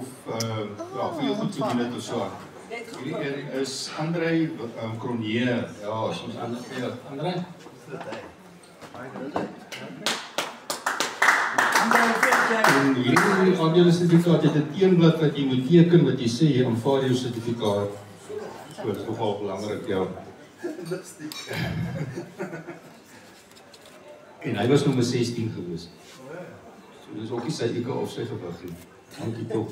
of veel goed gedoen het of so. Hierdie is André Cronje. Ja, soms André. En hierdie aandelesertifikaat het 'n teenblad wat jy moet teken wat jy sê jy aanvaar jou sertifikaat. So dit is nogal belangrik, ja. En hy was nommer 16 gewees. So dis ook nie sy IQ of sy gewig nie. Dankie tog.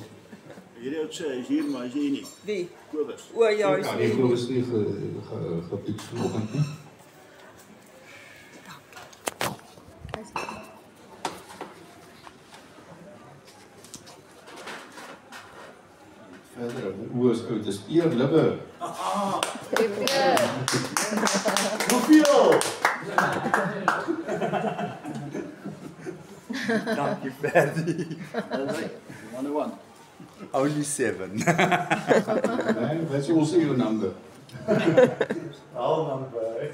Hierdie ou sê hy is hier, maar hy is hier nie. Wie? Kobus. O ja, Ja, die Kobus nie gepiek vanoggend nie. Verder, hoe is oud? Dis Pierre Libbe. Hoeveel? Dankie, Ferdi. One. Only 7. What's also your number? Al number.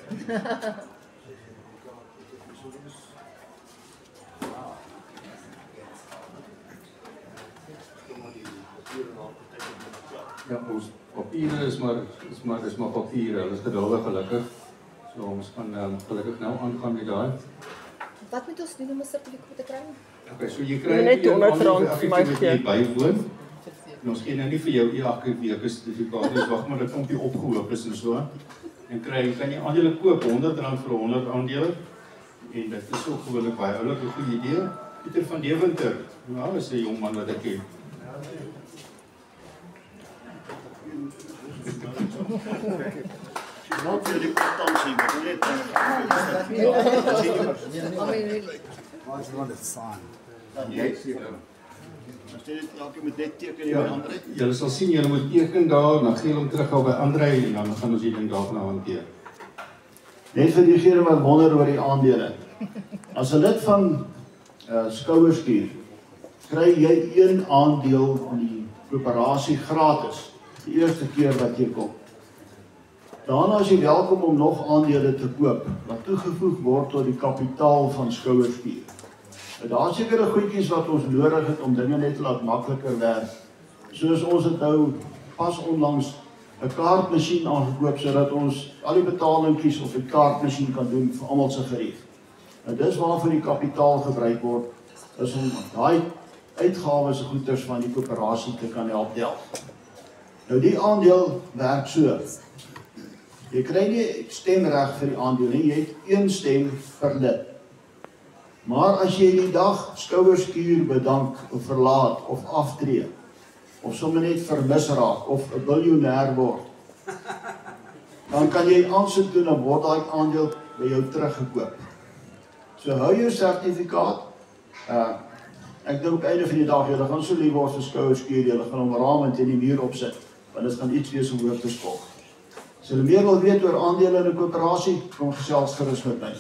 Ja, ons papiere is maar papiere. Hulle is geduldig gelukkig. So ons gaan gelukkig nou aangaan met daai. Wat moet ons doen om 'n sertifikaat te kry? Okay, so jy kry Net R100 vir my gee. Bywoon. En ons gee nou nie vir jou elke week 'n sertifikaat nie. Wag maar, dit kom jy opgehoop is en so. En kan jy aandele koop R100 vir 100 aandele. En dit is ook gewoonlik baie oulike goeie idee. Pieter van Deventer. Nou, is 'n jong man wat ek ken. Not vir die kwartansie, maar net What's the one that's signed? dan jy. As jy dit elke met net teken jou André. Julle sal sien, julle moet teken daar, dan gee hom terug by André en dan gaan ons die ding daarna hanteer. Net vir diegene wat wonder oor die aandele. As 'n lid van Skouerskuur kry jy 1 aandeel van die koöperasie gratis die eerste keer wat jy kom. Daarna is jy welkom om nog aandele te koop wat toegevoeg word tot die kapitaal van Skouerskuur. Daar is sekere goedjies wat ons nodig het om dinge net te laat makliker werk. Soos ons het nou pas onlangs 'n kaartmasjien aangekoop sodat ons al die betalingkies op die kaartmasjien kan doen vir almal se gerief. Nou dis waarvoor die kapitaal gebruik word, is om daai uitgawes en goederes van die koöperasie te kan help delf. Nou die aandeel werk so. Jy kry nie stemreg vir die aandeel nie, jy het 1 stem per lid. Maar as jy die dag Skouerskuur bedank of verlaat of aftree, of sommer net vermis raak of 'n biljoenêr word, dan kan jy aansoek doen en word daai aandeel by jou teruggekoop. So hou jou sertifikaat. Ek dink op einde van die dag, julle gaan so lief word vir Skouerskuur, julle gaan hom raam teen die muur opsit, want dit gaan iets wees om hoor te spog. As julle meer wil weet oor aandele in 'n koöperasie, kom gesels gerus met my.